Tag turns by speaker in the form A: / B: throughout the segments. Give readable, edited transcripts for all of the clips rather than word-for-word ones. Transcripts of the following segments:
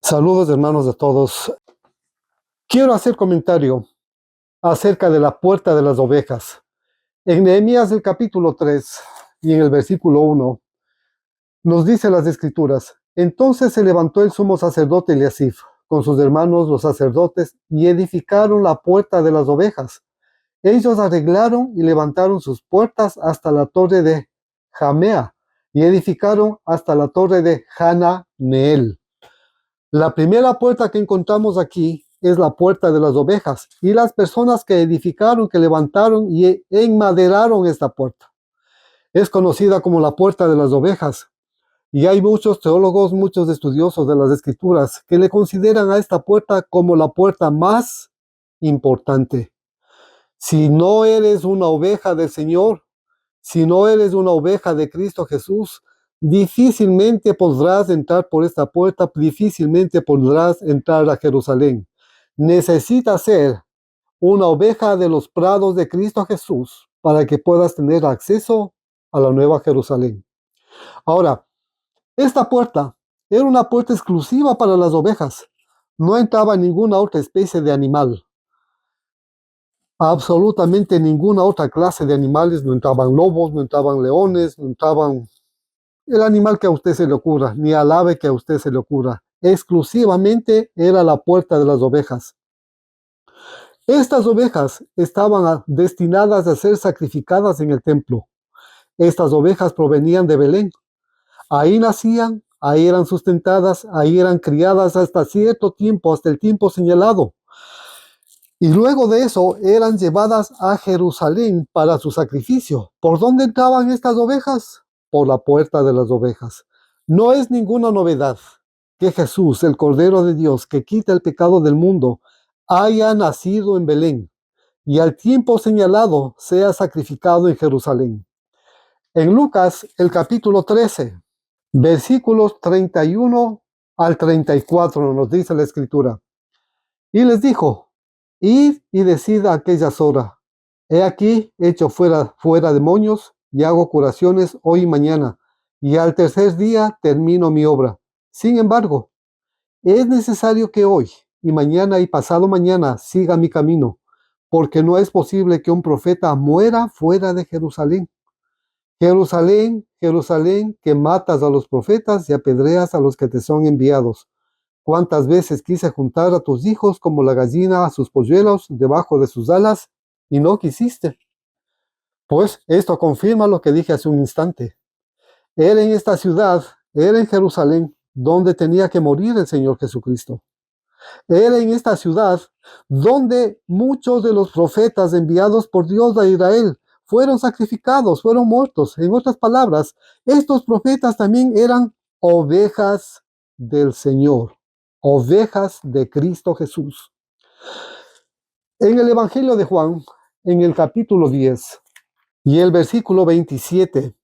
A: Saludos hermanos a todos. Quiero hacer comentario acerca de la puerta de las ovejas. En Nehemías el capítulo 3 y en el versículo 1 nos dice las escrituras: entonces se levantó el sumo sacerdote Eliasib con sus hermanos los sacerdotes y edificaron la puerta de las ovejas. Ellos arreglaron y levantaron sus puertas hasta la torre de Jamea y edificaron hasta la torre de Hananeel. La primera puerta que encontramos aquí es la puerta de las ovejas y las personas que edificaron, que levantaron y enmaderaron esta puerta. Es conocida como la puerta de las ovejas y hay muchos teólogos, muchos estudiosos de las escrituras que le consideran a esta puerta como la puerta más importante. Si no eres una oveja del Señor, si no eres una oveja de Cristo Jesús, difícilmente podrás entrar por esta puerta, difícilmente podrás entrar a Jerusalén. Necesitas ser una oveja de los prados de Cristo Jesús para que puedas tener acceso a la nueva Jerusalén. Ahora, esta puerta era una puerta exclusiva para las ovejas. No entraba ninguna otra especie de animal. Absolutamente ninguna otra clase de animales. No entraban lobos, no entraban leones, no entraban el animal que a usted se le ocurra, ni al ave que a usted se le ocurra. Exclusivamente era la puerta de las ovejas. Estas ovejas estaban destinadas a ser sacrificadas en el templo. Estas ovejas provenían de Belén. Ahí nacían, ahí eran sustentadas, ahí eran criadas hasta cierto tiempo, hasta el tiempo señalado. Y luego de eso eran llevadas a Jerusalén para su sacrificio. ¿Por dónde entraban estas ovejas? Por la puerta de las ovejas. No es ninguna novedad que Jesús, el Cordero de Dios, que quita el pecado del mundo, haya nacido en Belén y al tiempo señalado sea sacrificado en Jerusalén. En Lucas, el capítulo 13, versículos 31 al 34, nos dice la Escritura. Y les dijo: id y decid a aquellas horas: he aquí echo fuera demonios y hago curaciones hoy y mañana, y al tercer día termino mi obra. Sin embargo, es necesario que hoy y mañana y pasado mañana siga mi camino, porque no es posible que un profeta muera fuera de Jerusalén. Jerusalén, Jerusalén, que matas a los profetas y apedreas a los que te son enviados. Cuántas veces quise juntar a tus hijos como la gallina a sus polluelos debajo de sus alas, y no quisiste. Pues esto confirma lo que dije hace un instante. Era en esta ciudad, era en Jerusalén, donde tenía que morir el Señor Jesucristo. Era en esta ciudad donde muchos de los profetas enviados por Dios a Israel fueron sacrificados, fueron muertos. En otras palabras, estos profetas también eran ovejas del Señor, ovejas de Cristo Jesús. En el Evangelio de Juan, en el capítulo 10 y el versículo 27,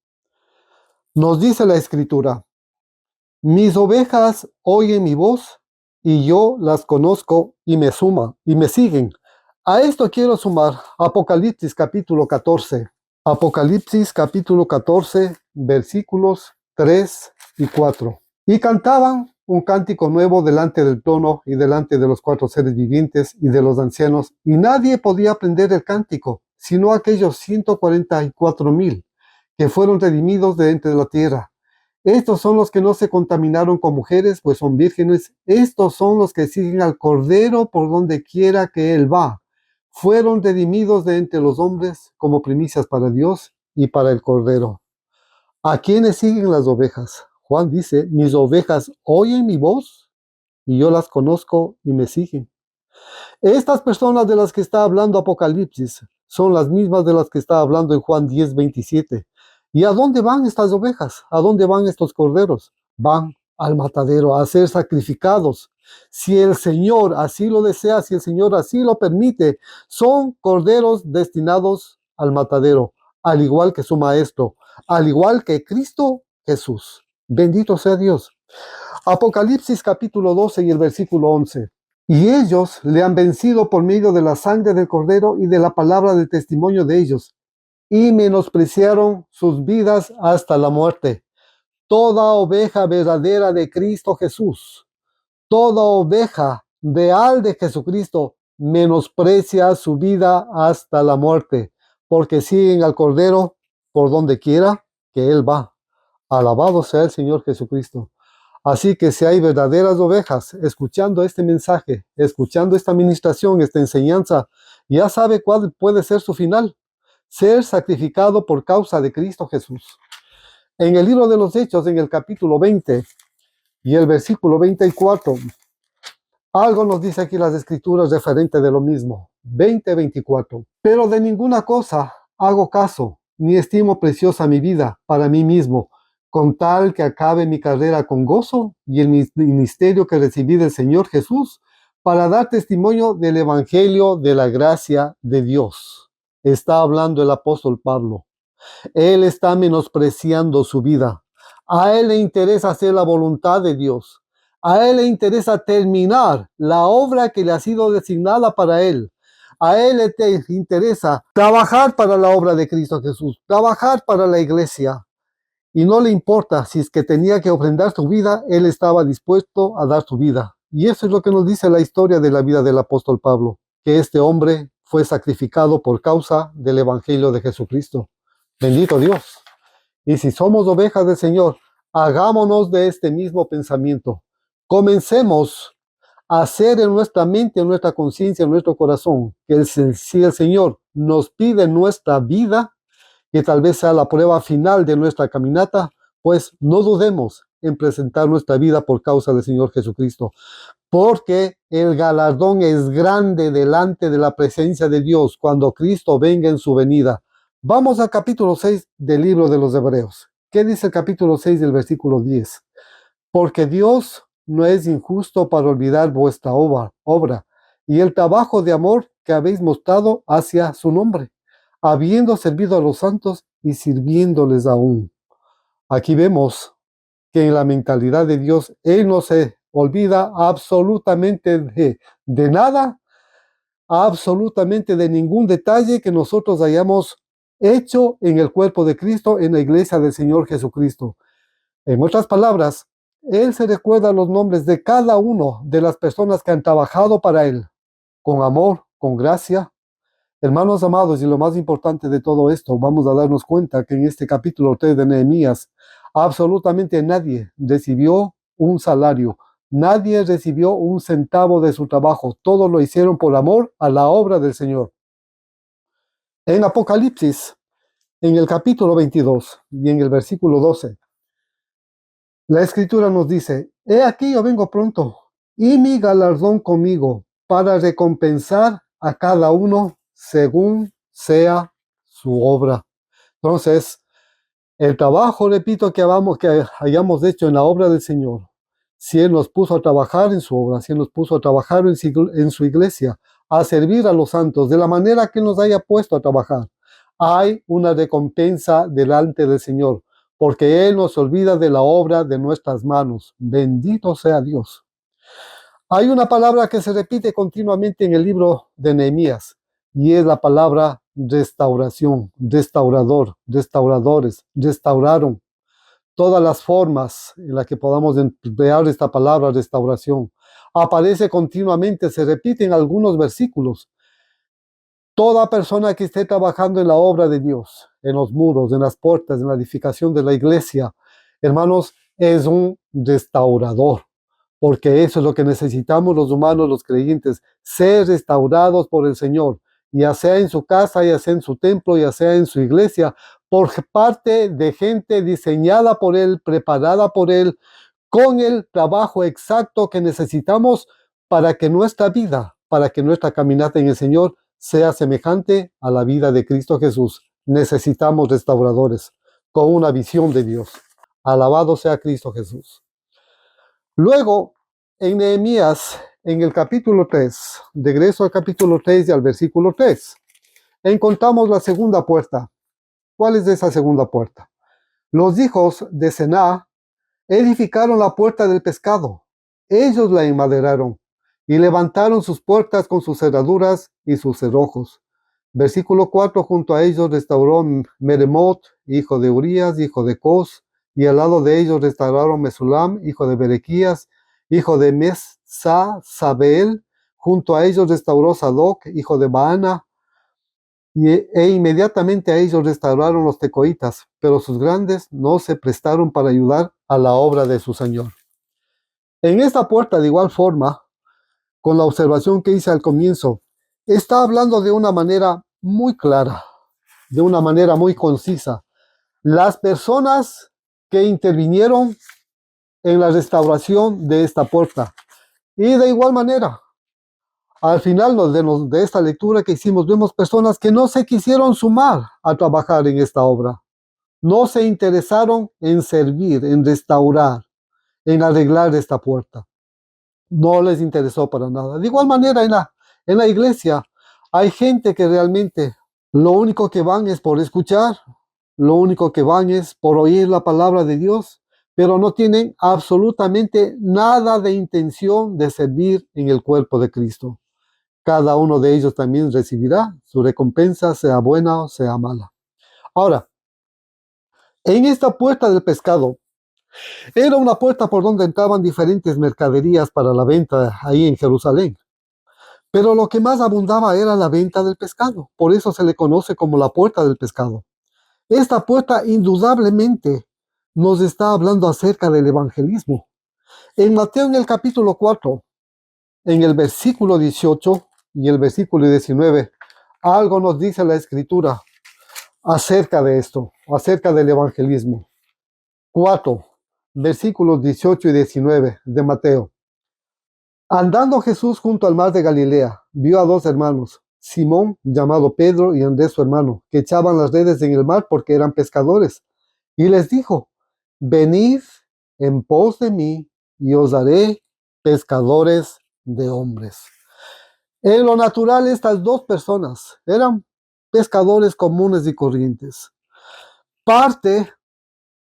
A: nos dice la Escritura: mis ovejas oyen mi voz y yo las conozco y me siguen. A esto quiero sumar Apocalipsis capítulo 14. Apocalipsis capítulo 14, versículos 3 y 4. Y cantaban un cántico nuevo delante del trono y delante de los cuatro seres vivientes y de los ancianos, y nadie podía aprender el cántico, sino aquellos 144,000 que fueron redimidos de entre la tierra. Estos son los que no se contaminaron con mujeres, pues son vírgenes. Estos son los que siguen al Cordero por donde quiera que Él va. Fueron redimidos de entre los hombres como primicias para Dios y para el Cordero. ¿A quiénes siguen las ovejas? Juan dice: mis ovejas oyen mi voz y yo las conozco y me siguen. Estas personas de las que está hablando Apocalipsis son las mismas de las que está hablando en Juan 10:27. ¿Y a dónde van estas ovejas? ¿A dónde van estos corderos? Van al matadero a ser sacrificados. Si el Señor así lo desea, si el Señor así lo permite, son corderos destinados al matadero, al igual que su Maestro, al igual que Cristo Jesús. Bendito sea Dios. Apocalipsis capítulo 12 y el versículo 11. Y ellos le han vencido por medio de la sangre del Cordero y de la palabra del testimonio de ellos, y menospreciaron sus vidas hasta la muerte. Toda oveja verdadera de Cristo Jesús, Toda oveja real de Jesucristo menosprecia su vida hasta la muerte, porque siguen al Cordero por donde quiera que Él va. Alabado sea el Señor Jesucristo. Así que si hay verdaderas ovejas escuchando este mensaje, escuchando esta administración, esta enseñanza, ya sabe cuál puede ser su final: ser sacrificado por causa de Cristo Jesús. En el libro de los Hechos, en el capítulo 20 y el versículo 24, algo nos dice aquí las escrituras referente de lo mismo. 20:24. Pero de ninguna cosa hago caso, ni estimo preciosa mi vida para mí mismo, con tal que acabe mi carrera con gozo y el ministerio que recibí del Señor Jesús, para dar testimonio del Evangelio de la gracia de Dios. Está hablando el apóstol Pablo. Él está menospreciando su vida. A él le interesa hacer la voluntad de Dios. A él le interesa terminar la obra que le ha sido designada para él. A él le interesa trabajar para la obra de Cristo Jesús, trabajar para la iglesia. Y no le importa si es que tenía que ofrendar su vida, él estaba dispuesto a dar su vida. Y eso es lo que nos dice la historia de la vida del apóstol Pablo, que este hombre fue sacrificado por causa del evangelio de Jesucristo. Bendito Dios. Y si somos ovejas del Señor, hagámonos de este mismo pensamiento. Comencemos a hacer en nuestra mente, en nuestra conciencia, en nuestro corazón, que si el Señor nos pide nuestra vida, que tal vez sea la prueba final de nuestra caminata, pues no dudemos en presentar nuestra vida por causa del Señor Jesucristo, porque el galardón es grande delante de la presencia de Dios cuando Cristo venga en su venida. Vamos al capítulo 6 del libro de los Hebreos. ¿Qué dice el capítulo 6 del versículo 10? Porque Dios no es injusto para olvidar vuestra obra y el trabajo de amor que habéis mostrado hacia su nombre, habiendo servido a los santos y sirviéndoles aún. Aquí vemos que en la mentalidad de Dios, Él no se olvida absolutamente de nada, absolutamente de ningún detalle que nosotros hayamos hecho en el cuerpo de Cristo, en la iglesia del Señor Jesucristo. En otras palabras, Él se recuerda los nombres de cada uno de las personas que han trabajado para Él, con amor, con gracia. Hermanos amados, y lo más importante de todo esto, vamos a darnos cuenta que en este capítulo 3 de Nehemías, absolutamente nadie recibió un salario, nadie recibió un centavo de su trabajo, todos lo hicieron por amor a la obra del Señor. En Apocalipsis, en el capítulo 22 y en el versículo 12, la escritura nos dice: he aquí yo vengo pronto, y mi galardón conmigo, para recompensar a cada uno según sea su obra. Entonces, el trabajo, repito, que hayamos hecho en la obra del Señor, si Él nos puso a trabajar en su obra, si Él nos puso a trabajar en su iglesia, a servir a los santos de la manera que nos haya puesto a trabajar, hay una recompensa delante del Señor, porque Él nos olvida de la obra de nuestras manos. Bendito sea Dios. Hay una palabra que se repite continuamente en el libro de Nehemías, y es la palabra restauración, restaurador, restauradores, restauraron. Todas las formas en las que podamos emplear esta palabra restauración. Aparece continuamente, se repite en algunos versículos. Toda persona que esté trabajando en la obra de Dios, en los muros, en las puertas, en la edificación de la iglesia, hermanos, es un restaurador, porque eso es lo que necesitamos los humanos, los creyentes, ser restaurados por el Señor, ya sea en su casa, ya sea en su templo, ya sea en su iglesia, por parte de gente diseñada por Él, preparada por Él, con el trabajo exacto que necesitamos para que nuestra vida, para que nuestra caminata en el Señor sea semejante a la vida de Cristo Jesús. Necesitamos restauradores con una visión de Dios. Alabado sea Cristo Jesús. Luego, en Nehemías, en el capítulo 3, regreso al capítulo 3 y al versículo 3, encontramos la segunda puerta. ¿Cuál es esa segunda puerta? Los hijos de Sená edificaron la puerta del pescado. Ellos la enmaderaron y levantaron sus puertas con sus cerraduras y sus cerrojos. Versículo 4, junto a ellos restauró Meremot, hijo de Urías, hijo de Cos, y al lado de ellos restauraron Mesulam, hijo de Berequías, hijo de Mesazabeel. Junto a ellos restauró Sadoc, hijo de Baana, e inmediatamente a ellos restauraron los tecoitas, pero sus grandes no se prestaron para ayudar a la obra de su señor. En esta puerta, de igual forma, con la observación que hice al comienzo, está hablando de una manera muy clara, de una manera muy concisa. Las personas que intervinieron en la restauración de esta puerta. Y de igual manera, al final de esta lectura que hicimos, vemos personas que no se quisieron sumar a trabajar en esta obra. No se interesaron en servir, en restaurar, en arreglar esta puerta. No les interesó para nada. De igual manera, en la iglesia hay gente que realmente lo único que van es por escuchar, lo único que van es por oír la palabra de Dios, pero no tienen absolutamente nada de intención de servir en el cuerpo de Cristo. Cada uno de ellos también recibirá su recompensa, sea buena o sea mala. Ahora, en esta puerta del pescado, era una puerta por donde entraban diferentes mercaderías para la venta ahí en Jerusalén. Pero lo que más abundaba era la venta del pescado. Por eso se le conoce como la puerta del pescado. Esta puerta indudablemente nos está hablando acerca del evangelismo. En Mateo, en el capítulo 4, en el versículo 18 y el versículo 19, algo nos dice la escritura acerca de esto, acerca del evangelismo. 4, versículos 18 y 19 de Mateo. Andando Jesús junto al mar de Galilea, vio a dos hermanos, Simón, llamado Pedro, y Andrés su hermano, que echaban las redes en el mar porque eran pescadores. Y les dijo, venid en pos de mí, y os haré pescadores de hombres. En lo natural, estas dos personas eran pescadores comunes y corrientes. Parte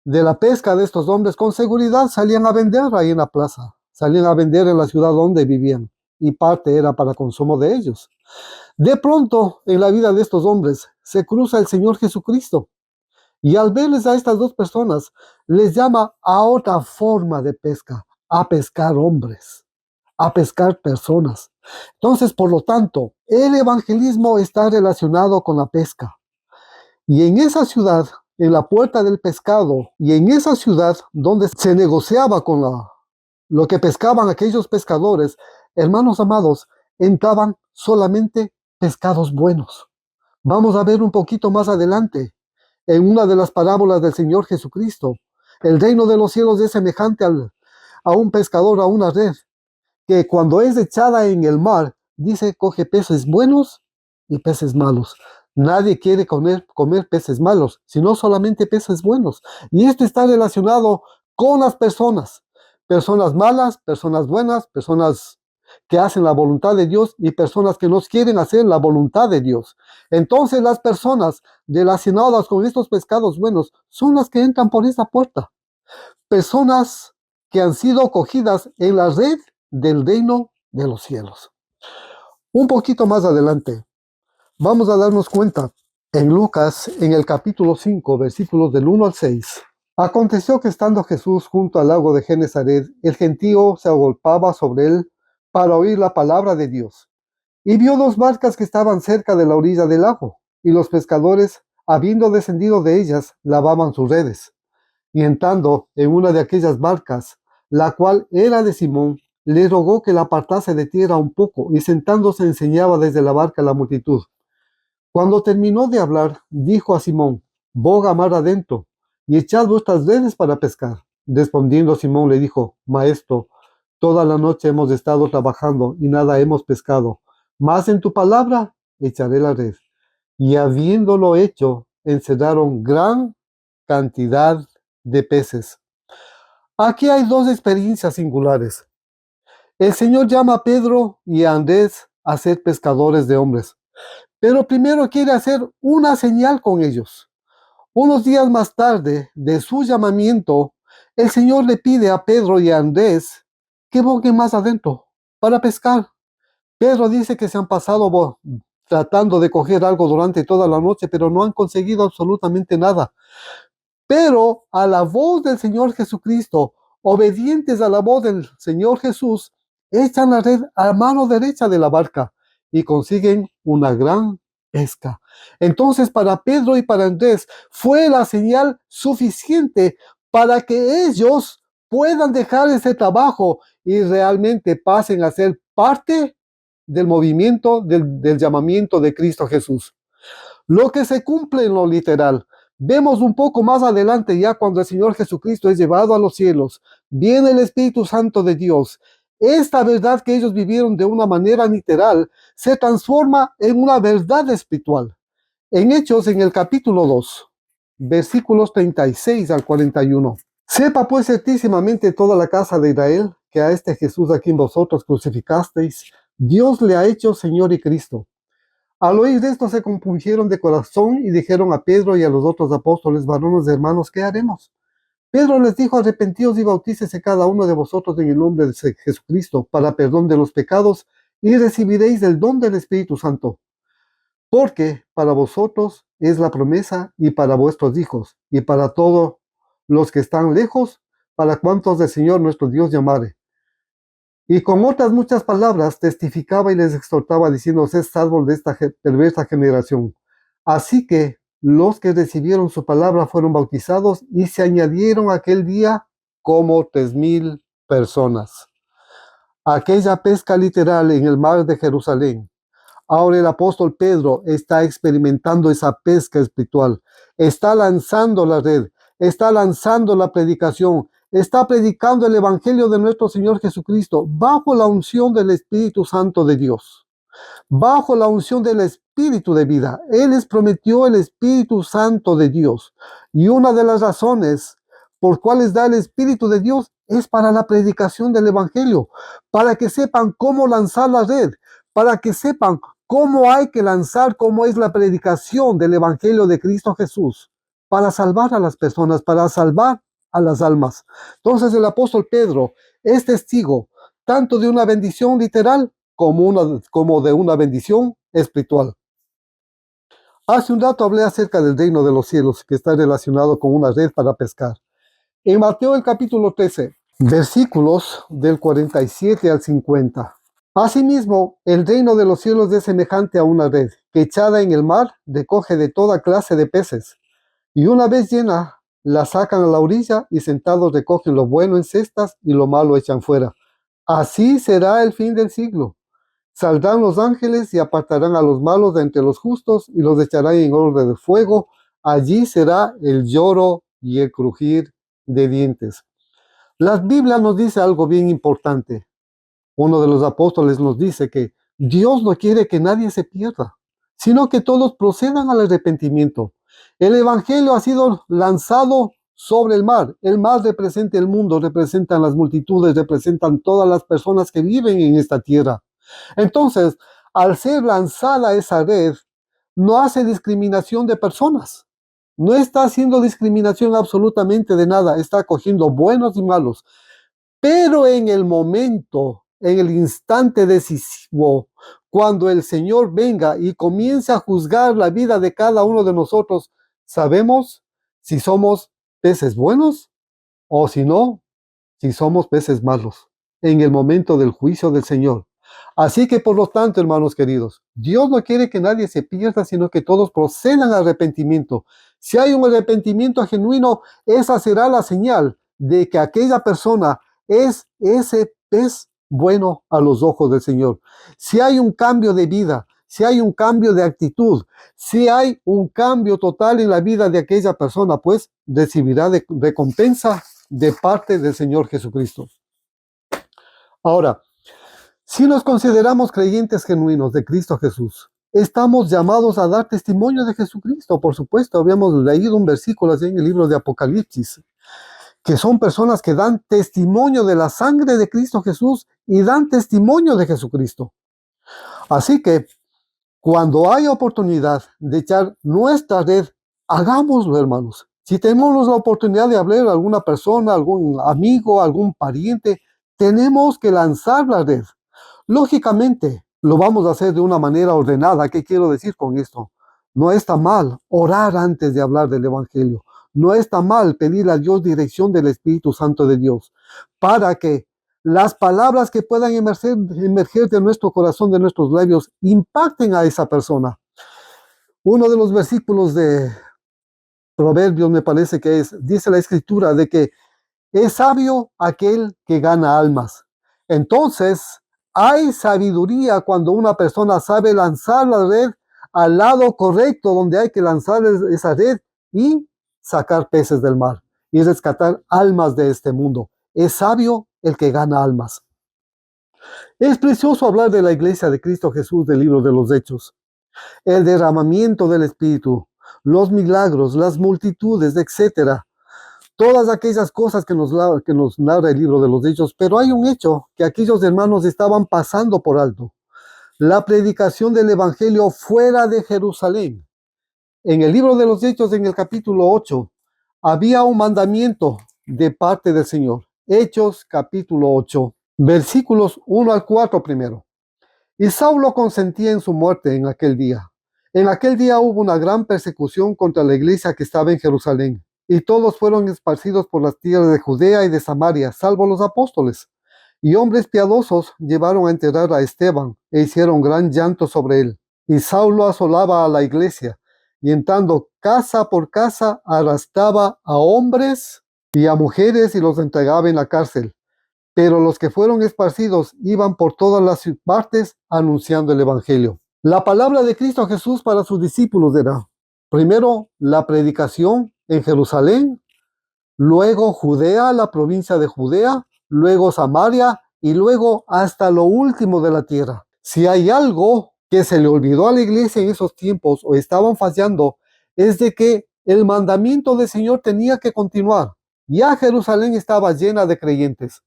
A: de la pesca de estos hombres con seguridad salían a vender ahí en la plaza, salían a vender en la ciudad donde vivían, y parte era para consumo de ellos. De pronto, en la vida de estos hombres, se cruza el Señor Jesucristo, y al verles a estas dos personas, les llama a otra forma de pesca, a pescar hombres, a pescar personas. Entonces, por lo tanto, el evangelismo está relacionado con la pesca. Y en esa ciudad, en la puerta del pescado, y en esa ciudad donde se negociaba con lo que pescaban aquellos pescadores, hermanos amados, entraban solamente pescados buenos. Vamos a ver un poquito más adelante, en una de las parábolas del Señor Jesucristo. El reino de los cielos es semejante a un pescador, a una red, que cuando es echada en el mar, dice, coge peces buenos y peces malos. Nadie quiere comer peces malos, sino solamente peces buenos. Y esto está relacionado con las personas. Personas malas, personas buenas, personas que hacen la voluntad de Dios y personas que no quieren hacer la voluntad de Dios. Entonces las personas relacionadas con estos pescados buenos son las que entran por esa puerta. Personas que han sido cogidas en la red del reino de los cielos. Un poquito más adelante, vamos a darnos cuenta en Lucas, en el capítulo 5, versículos del 1 al 6. Aconteció que estando Jesús junto al lago de Genesaret, el gentío se agolpaba sobre él para oír la palabra de Dios. Y vio dos barcas que estaban cerca de la orilla del lago, y los pescadores, habiendo descendido de ellas, lavaban sus redes. Y entrando en una de aquellas barcas, la cual era de Simón, le rogó que la apartase de tierra un poco, y sentándose enseñaba desde la barca a la multitud. Cuando terminó de hablar, dijo a Simón, boga mar adentro, y echad vuestras redes para pescar. Respondiendo Simón le dijo, Maestro, toda la noche hemos estado trabajando y nada hemos pescado, mas en tu palabra echaré la red. Y habiéndolo hecho, encerraron gran cantidad de peces. Aquí hay dos experiencias singulares. El Señor llama a Pedro y a Andrés a ser pescadores de hombres, pero primero quiere hacer una señal con ellos. Unos días más tarde de su llamamiento, el Señor le pide a Pedro y a Andrés que boguen más adentro para pescar. Pedro dice que se han pasado tratando de coger algo durante toda la noche, pero no han conseguido absolutamente nada. Pero a la voz del Señor Jesucristo obedientes a la voz del Señor Jesús, echan la red a mano derecha de la barca y consiguen una gran pesca. Entonces, para Pedro y para Andrés fue la señal suficiente para que ellos puedan dejar ese trabajo y realmente pasen a ser parte del movimiento, del llamamiento de Cristo Jesús. Lo que se cumple en lo literal. Vemos un poco más adelante, ya cuando el Señor Jesucristo es llevado a los cielos, viene el Espíritu Santo de Dios. Esta verdad que ellos vivieron de una manera literal se transforma en una verdad espiritual. En Hechos, en el capítulo 2, versículos 36 al 41. Sepa pues ciertísimamente toda la casa de Israel que a este Jesús a quien vosotros crucificasteis, Dios le ha hecho Señor y Cristo. Al oír esto se compungieron de corazón y dijeron a Pedro y a los otros apóstoles, varones hermanos, ¿qué haremos? Pedro les dijo, arrepentíos y bautícese cada uno de vosotros en el nombre de Jesucristo para perdón de los pecados y recibiréis el don del Espíritu Santo. Porque para vosotros es la promesa y para vuestros hijos y para todos los que están lejos, para cuantos el Señor nuestro Dios llamare. Y con otras muchas palabras testificaba y les exhortaba diciendo, sed salvos de esta perversa generación. Así que los que recibieron su palabra fueron bautizados y se añadieron aquel día como 3,000 personas. Aquella pesca literal en el mar de Jerusalén. Ahora el apóstol Pedro está experimentando esa pesca espiritual. Está lanzando la red, está lanzando la predicación, está predicando el evangelio de nuestro Señor Jesucristo bajo la unción del Espíritu Santo de Dios, bajo la unción del Espíritu de vida. Él les prometió el Espíritu Santo de Dios. Y una de las razones por cuales da el Espíritu de Dios es para la predicación del evangelio, para que sepan cómo lanzar la red, para que sepan cómo hay que lanzar, cómo es la predicación del evangelio de Cristo Jesús, para salvar a las personas, para salvar a las almas. Entonces el apóstol Pedro es testigo tanto de una bendición literal como de una bendición espiritual. Hace un rato hablé acerca del reino de los cielos, que está relacionado con una red para pescar. En Mateo el capítulo 13, versículos del 47 al 50. Asimismo, el reino de los cielos es semejante a una red, que echada en el mar recoge de toda clase de peces, y una vez llena, la sacan a la orilla y sentados recogen lo bueno en cestas y lo malo echan fuera. Así será el fin del siglo. Saldrán los ángeles y apartarán a los malos de entre los justos y los echarán en horno de fuego. Allí será el lloro y el crujir de dientes. La Biblia nos dice algo bien importante. Uno de los apóstoles nos dice que Dios no quiere que nadie se pierda, sino que todos procedan al arrepentimiento. El evangelio ha sido lanzado sobre el mar. El mar representa el mundo, representan las multitudes, representan todas las personas que viven en esta tierra. Entonces, al ser lanzada esa red, no hace discriminación de personas. No está haciendo discriminación absolutamente de nada. Está cogiendo buenos y malos. Pero en el momento, en el instante decisivo, cuando el Señor venga y comience a juzgar la vida de cada uno de nosotros, sabemos si somos peces buenos o si no, si somos peces malos, en el momento del juicio del Señor. Así que por lo tanto, hermanos queridos, Dios no quiere que nadie se pierda, sino que todos procedan al arrepentimiento. Si hay un arrepentimiento genuino, esa será la señal de que aquella persona es ese pez bueno a los ojos del Señor. Si hay un cambio de vida, si hay un cambio de actitud, si hay un cambio total en la vida de aquella persona, pues recibirá recompensa de parte del Señor Jesucristo. Ahora, si nos consideramos creyentes genuinos de Cristo Jesús, estamos llamados a dar testimonio de Jesucristo. Por supuesto, habíamos leído un versículo así en el libro de Apocalipsis, que son personas que dan testimonio de la sangre de Cristo Jesús y dan testimonio de Jesucristo. Así que, cuando hay oportunidad de echar nuestra red, hagámoslo, hermanos. Si tenemos la oportunidad de hablar a alguna persona, algún amigo, algún pariente, tenemos que lanzar la red. Lógicamente, lo vamos a hacer de una manera ordenada. ¿Qué quiero decir con esto? No está mal orar antes de hablar del Evangelio. No está mal pedirle a Dios dirección del Espíritu Santo de Dios. para que las palabras que puedan emerger de nuestro corazón, de nuestros labios, impacten a esa persona. Uno de los versículos de Proverbios me parece que dice la escritura de que es sabio aquel que gana almas. Entonces, hay sabiduría cuando una persona sabe lanzar la red al lado correcto donde hay que lanzar esa red y sacar peces del mar y rescatar almas de este mundo. Es sabio el que gana almas. Es precioso hablar de la iglesia de Cristo Jesús del libro de los Hechos. El derramamiento del Espíritu, los milagros, las multitudes, etcétera. Todas aquellas cosas que nos narra el libro de los Hechos, pero hay un hecho que aquellos hermanos estaban pasando por alto: la predicación del Evangelio fuera de Jerusalén. En el libro de los Hechos, en el capítulo 8, había un mandamiento de parte del Señor. Hechos capítulo 8, versículos 1 al 4 primero. Y Saulo consentía en su muerte en aquel día. En aquel día hubo una gran persecución contra la iglesia que estaba en Jerusalén, y todos fueron esparcidos por las tierras de Judea y de Samaria, salvo los apóstoles. Y hombres piadosos llevaron a enterrar a Esteban, e hicieron gran llanto sobre él. Y Saulo asolaba a la iglesia, y entrando casa por casa, arrastraba a hombres y a mujeres y los entregaba en la cárcel. Pero los que fueron esparcidos iban por todas las partes anunciando el Evangelio. La palabra de Cristo Jesús para sus discípulos era, primero, la predicación en Jerusalén, luego Judea, la provincia de Judea, luego Samaria y luego hasta lo último de la tierra. Si hay algo que se le olvidó a la iglesia en esos tiempos o estaban fallando, es de que el mandamiento del Señor tenía que continuar. Ya Jerusalén estaba llena de creyentes.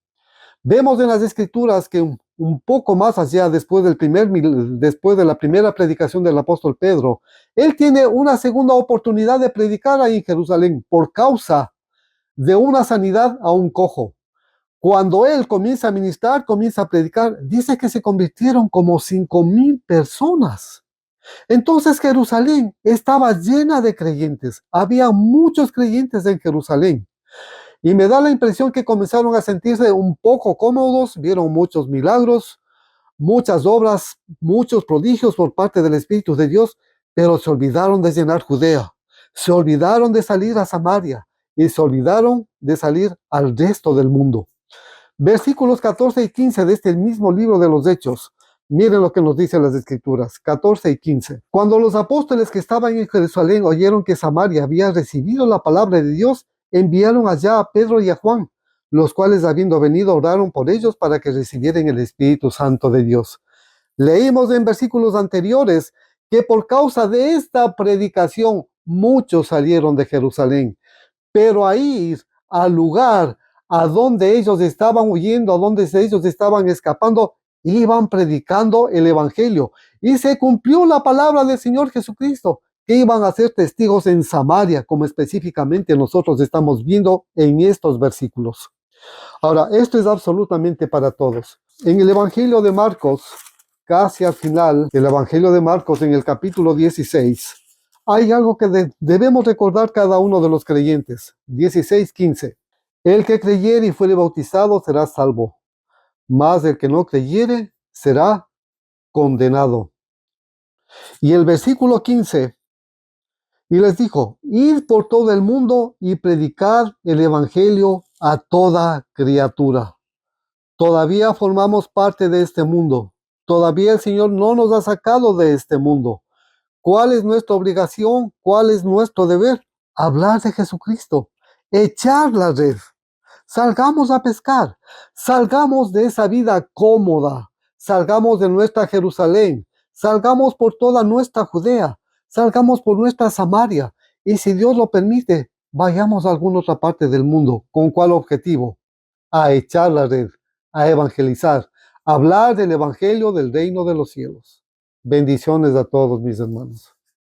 A: Vemos en las escrituras que un poco más allá, después de la primera predicación del apóstol Pedro, él tiene una segunda oportunidad de predicar ahí en Jerusalén por causa de una sanidad a un cojo. Cuando él comienza a ministrar, comienza a predicar, dice que se convirtieron como 5,000 personas. Entonces Jerusalén estaba llena de creyentes. Había muchos creyentes en Jerusalén. Y me da la impresión que comenzaron a sentirse un poco cómodos, vieron muchos milagros, muchas obras, muchos prodigios por parte del Espíritu de Dios, pero se olvidaron de llenar Judea, se olvidaron de salir a Samaria y se olvidaron de salir al resto del mundo. Versículos 14 y 15 de este mismo libro de los Hechos. Miren lo que nos dicen las Escrituras, 14 y 15. Cuando los apóstoles que estaban en Jerusalén oyeron que Samaria había recibido la palabra de Dios, enviaron allá a Pedro y a Juan, los cuales, habiendo venido, oraron por ellos para que recibieran el Espíritu Santo de Dios. Leímos en versículos anteriores que por causa de esta predicación muchos salieron de Jerusalén, pero a ir al lugar a donde ellos estaban huyendo, a donde ellos estaban escapando, iban predicando el Evangelio. Y se cumplió la palabra del Señor Jesucristo, que iban a ser testigos en Samaria, como específicamente nosotros estamos viendo en estos versículos. Ahora, esto es absolutamente para todos. En el Evangelio de Marcos, casi al final del Evangelio de Marcos, en el capítulo 16, hay algo que debemos recordar cada uno de los creyentes. 16:15. El que creyere y fuere bautizado será salvo, mas el que no creyere será condenado. Y el versículo 15, y les dijo, id por todo el mundo y predicad el evangelio a toda criatura. Todavía formamos parte de este mundo. Todavía el Señor no nos ha sacado de este mundo. ¿Cuál es nuestra obligación? ¿Cuál es nuestro deber? Hablar de Jesucristo, echar la red. Salgamos a pescar, salgamos de esa vida cómoda, salgamos de nuestra Jerusalén, salgamos por toda nuestra Judea, salgamos por nuestra Samaria, y si Dios lo permite, vayamos a alguna otra parte del mundo. ¿Con cuál objetivo? A echar la red, a evangelizar, a hablar del evangelio del reino de los cielos. Bendiciones a todos mis hermanos.